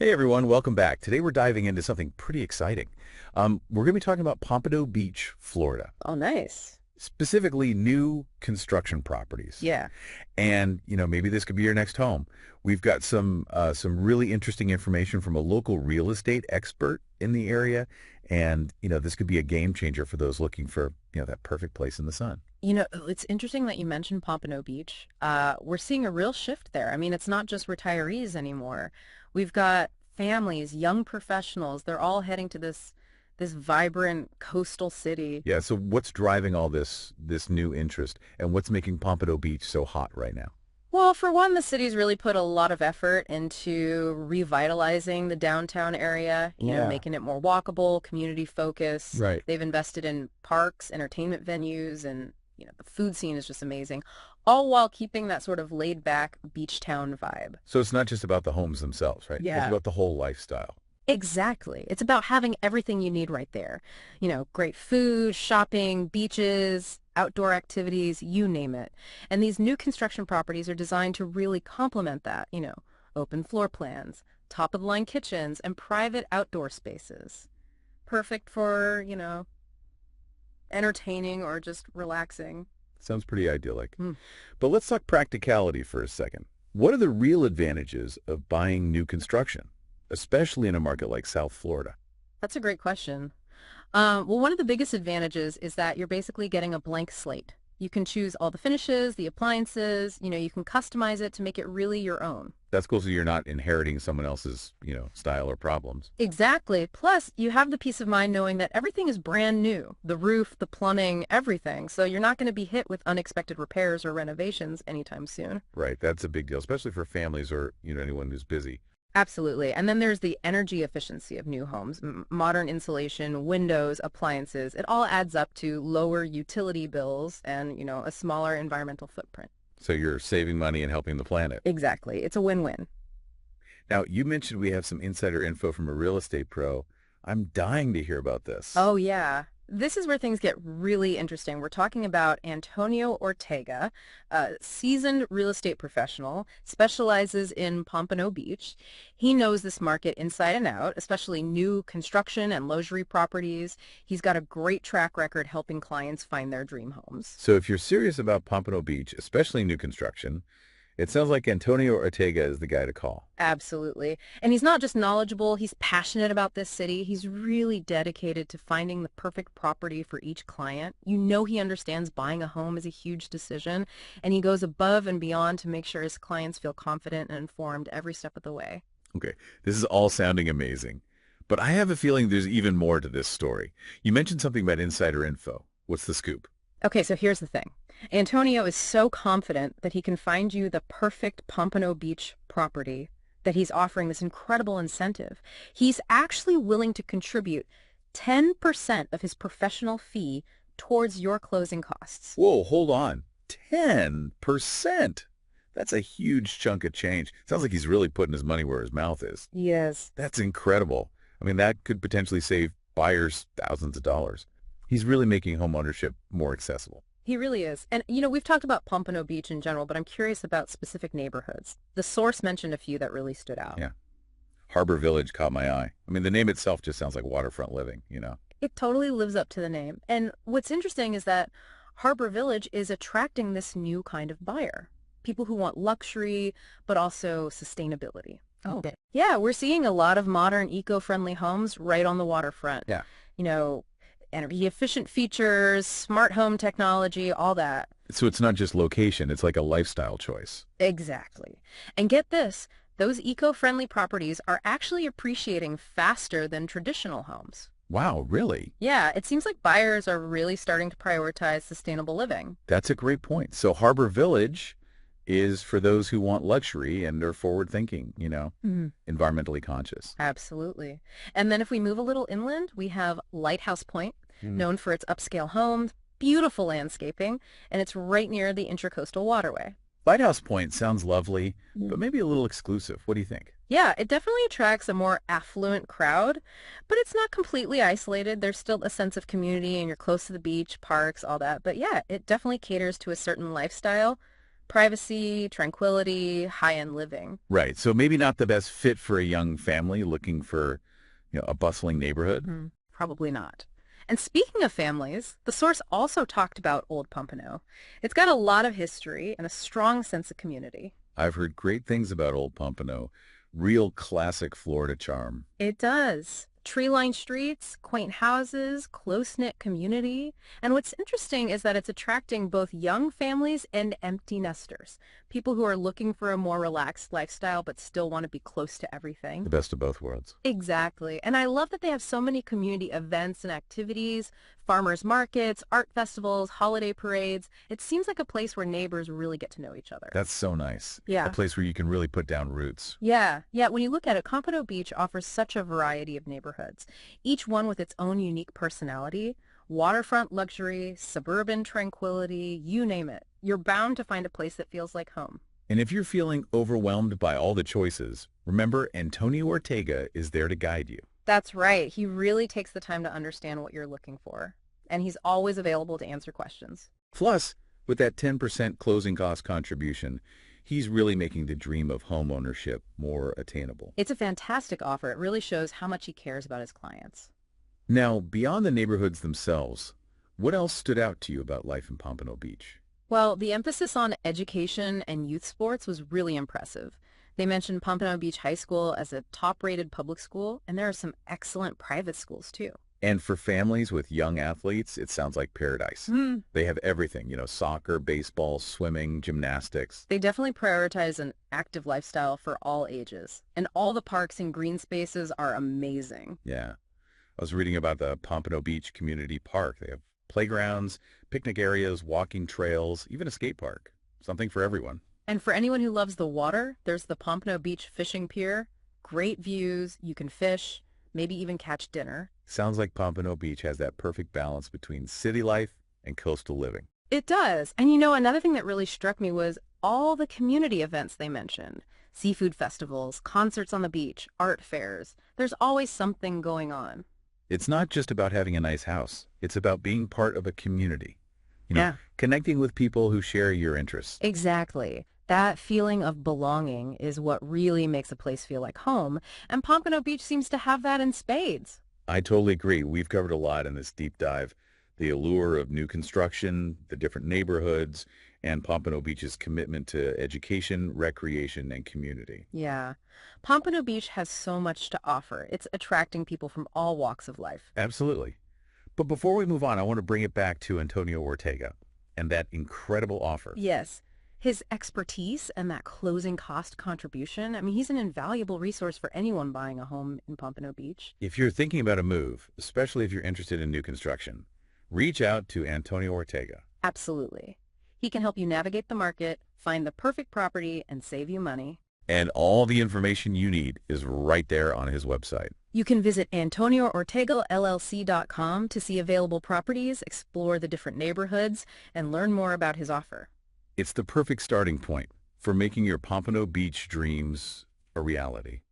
Hey everyone, welcome back. Today we're diving into something pretty exciting. We're going to be talking about Pompano Beach, Florida, Oh, nice. specifically new construction properties. Yeah. And, maybe this could be your next home. We've got some really interesting information from a local real estate expert in the area, and, this could be a game changer for those looking for, that perfect place in the sun. It's interesting that you mentioned Pompano Beach. We're seeing a real shift there. I mean, it's not just retirees anymore. We've got families, young professionals. They're all heading to this vibrant coastal city. Yeah, so what's driving all this new interest, and what's making Pompano Beach so hot right now? Well, for one, the city's really put a lot of effort into revitalizing the downtown area, Yeah. making it more walkable, community focused. Right. They've invested in parks, entertainment venues, and, the food scene is just amazing, all while keeping that sort of laid back beach town vibe. So it's not just about the homes themselves, right? It's Yeah. about the whole lifestyle. Exactly. It's about having everything you need right there. Great food, shopping, beaches, outdoor activities, you name it. And these new construction properties are designed to really complement that, open floor plans, top-of-the-line kitchens, and private outdoor spaces. Perfect for, entertaining or just relaxing. Sounds pretty idyllic. Hmm. But let's talk practicality for a second. What are the real advantages of buying new construction, especially in a market like South Florida? That's a great question. Well, one of the biggest advantages is that you're basically getting a blank slate. You can choose all the finishes, the appliances, you can customize it to make it really your own. That's cool, so you're not inheriting someone else's, style or problems. Exactly. Plus, you have the peace of mind knowing that everything is brand new. The roof, the plumbing, everything. So you're not going to be hit with unexpected repairs or renovations anytime soon. Right, that's a big deal, especially for families or, anyone who's busy. Absolutely. And then there's the energy efficiency of new homes, modern insulation, windows, appliances. It all adds up to lower utility bills and, a smaller environmental footprint. So you're saving money and helping the planet. Exactly. It's a win-win. Now, you mentioned we have some insider info from a real estate pro. I'm dying to hear about this. Oh, yeah. This is where things get really interesting. We're talking about Antonio Ortega, a seasoned real estate professional, specializes in Pompano Beach. He knows this market inside and out, especially new construction and luxury properties. He's got a great track record helping clients find their dream homes. So if you're serious about Pompano Beach, especially new construction, it sounds like Antonio Ortega is the guy to call. Absolutely. And he's not just knowledgeable, he's passionate about this city. He's really dedicated to finding the perfect property for each client. He understands buying a home is a huge decision, and he goes above and beyond to make sure his clients feel confident and informed every step of the way. Okay, this is all sounding amazing, but I have a feeling there's even more to this story. You mentioned something about insider info. What's the scoop? Okay, so here's the thing. Antonio is so confident that he can find you the perfect Pompano Beach property that he's offering this incredible incentive. He's actually willing to contribute 10% of his professional fee towards your closing costs. Whoa, hold on. 10%? That's a huge chunk of change. Sounds like he's really putting his money where his mouth is. Yes. That's incredible. I mean, that could potentially save buyers thousands of dollars. He's really making home ownership more accessible. He really is. And, we've talked about Pompano Beach in general, but I'm curious about specific neighborhoods. The source mentioned a few that really stood out. Yeah. Harbor Village caught my eye. I mean, the name itself just sounds like waterfront living. It totally lives up to the name. And what's interesting is that Harbor Village is attracting this new kind of buyer. People who want luxury, but also sustainability. Oh. Okay. Yeah, we're seeing a lot of modern eco-friendly homes right on the waterfront. Yeah. You know, energy efficient features, smart home technology, all that. So it's not just location, it's like a lifestyle choice. Exactly. And get this, those eco-friendly properties are actually appreciating faster than traditional homes. Wow, really? Yeah, it seems like buyers are really starting to prioritize sustainable living. That's a great point. So Harbor Village is for those who want luxury and are forward-thinking, environmentally conscious. Absolutely. And then if we move a little inland, we have Lighthouse Point, known for its upscale homes, beautiful landscaping, and it's right near the Intracoastal Waterway. Lighthouse Point sounds lovely, but maybe a little exclusive. What do you think? Yeah, it definitely attracts a more affluent crowd, but it's not completely isolated. There's still a sense of community and you're close to the beach, parks, all that. But yeah, it definitely caters to a certain lifestyle, Privacy, tranquility, high-end living. Right. So maybe not the best fit for a young family looking for, a bustling neighborhood. Probably not. And speaking of families, the source also talked about Old Pompano. It's got a lot of history and a strong sense of community. I've heard great things about Old Pompano. Real classic Florida charm. It does. Tree-lined streets, quaint houses, close-knit community. And what's interesting is that it's attracting both young families and empty nesters, people who are looking for a more relaxed lifestyle but still want to be close to everything. The best of both worlds. Exactly. And I love that they have so many community events and activities, farmers markets, art festivals, holiday parades. It seems like a place where neighbors really get to know each other. That's so nice. A Yeah. place where you can really put down roots. Yeah, yeah. When you look at it, Pompano Beach offers such a variety of neighborhoods, each one with its own unique personality. Waterfront luxury, suburban tranquility, you name it. You're bound to find a place that feels like home. And if you're feeling overwhelmed by all the choices, remember Antonio Ortega is there to guide you. That's right. He really takes the time to understand what you're looking for. And he's always available to answer questions. Plus, with that 10% closing cost contribution, he's really making the dream of home ownership more attainable. It's a fantastic offer. It really shows how much he cares about his clients. Now, beyond the neighborhoods themselves, what else stood out to you about life in Pompano Beach? Well, the emphasis on education and youth sports was really impressive. They mentioned Pompano Beach High School as a top-rated public school, and there are some excellent private schools, too. And for families with young athletes, it sounds like paradise. They have everything, soccer, baseball, swimming, gymnastics. They definitely prioritize an active lifestyle for all ages, and all the parks and green spaces are amazing. Yeah. I was reading about the Pompano Beach Community Park. They have playgrounds, picnic areas, walking trails, even a skate park. Something for everyone. And for anyone who loves the water, there's the Pompano Beach Fishing Pier. Great views, you can fish, maybe even catch dinner. Sounds like Pompano Beach has that perfect balance between city life and coastal living. It does. And another thing that really struck me was all the community events they mentioned. Seafood festivals, concerts on the beach, art fairs. There's always something going on. It's not just about having a nice house. It's about being part of a community. Yeah. Connecting with people who share your interests. Exactly. That feeling of belonging is what really makes a place feel like home, and Pompano Beach seems to have that in spades. I totally agree. We've covered a lot in this deep dive. The allure of new construction, the different neighborhoods, and Pompano Beach's commitment to education, recreation, and community. Yeah. Pompano Beach has so much to offer. It's attracting people from all walks of life. Absolutely. But before we move on, I want to bring it back to Antonio Ortega and that incredible offer. Yes. His expertise and that closing cost contribution, he's an invaluable resource for anyone buying a home in Pompano Beach. If you're thinking about a move, especially if you're interested in new construction, reach out to Antonio Ortega. Absolutely. He can help you navigate the market, find the perfect property, and save you money. And all the information you need is right there on his website. You can visit AntonioOrtegaLLC.com to see available properties, explore the different neighborhoods, and learn more about his offer. It's the perfect starting point for making your Pompano Beach dreams a reality.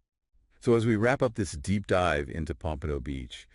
So as we wrap up this deep dive into Pompano Beach,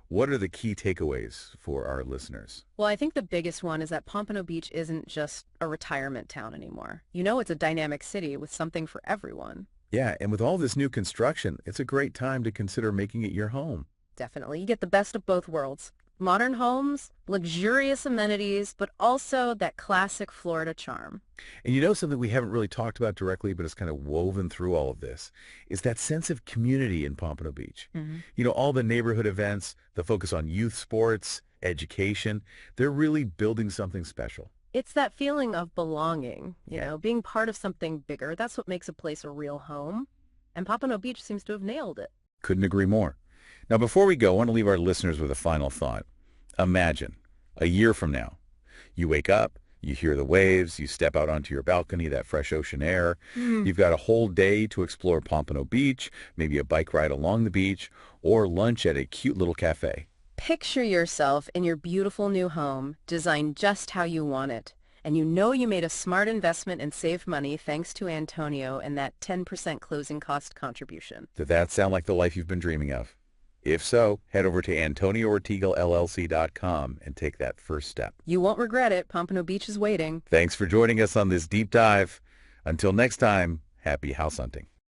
what are the key takeaways for our listeners? Well, I think the biggest one is that Pompano Beach isn't just a retirement town anymore. It's a dynamic city with something for everyone. Yeah, and with all this new construction, it's a great time to consider making it your home. Definitely. You get the best of both worlds. Modern homes, luxurious amenities, but also that classic Florida charm. And something we haven't really talked about directly, but it's kind of woven through all of this, is that sense of community in Pompano Beach. All the neighborhood events, the focus on youth sports, education, they're really building something special. It's that feeling of belonging, Yeah. being part of something bigger. That's what makes a place a real home. And Pompano Beach seems to have nailed it. Couldn't agree more. Now, before we go, I want to leave our listeners with a final thought. Imagine, a year from now, you wake up, you hear the waves, you step out onto your balcony, that fresh ocean air. You've got a whole day to explore Pompano Beach, maybe a bike ride along the beach, or lunch at a cute little cafe. Picture yourself in your beautiful new home, designed just how you want it. And you made a smart investment and saved money thanks to Antonio and that 10% closing cost contribution. Does that sound like the life you've been dreaming of? If so, head over to AntonioOrtega'LLC.com and take that first step. You won't regret it. Pompano Beach is waiting. Thanks for joining us on this deep dive. Until next time, happy house hunting.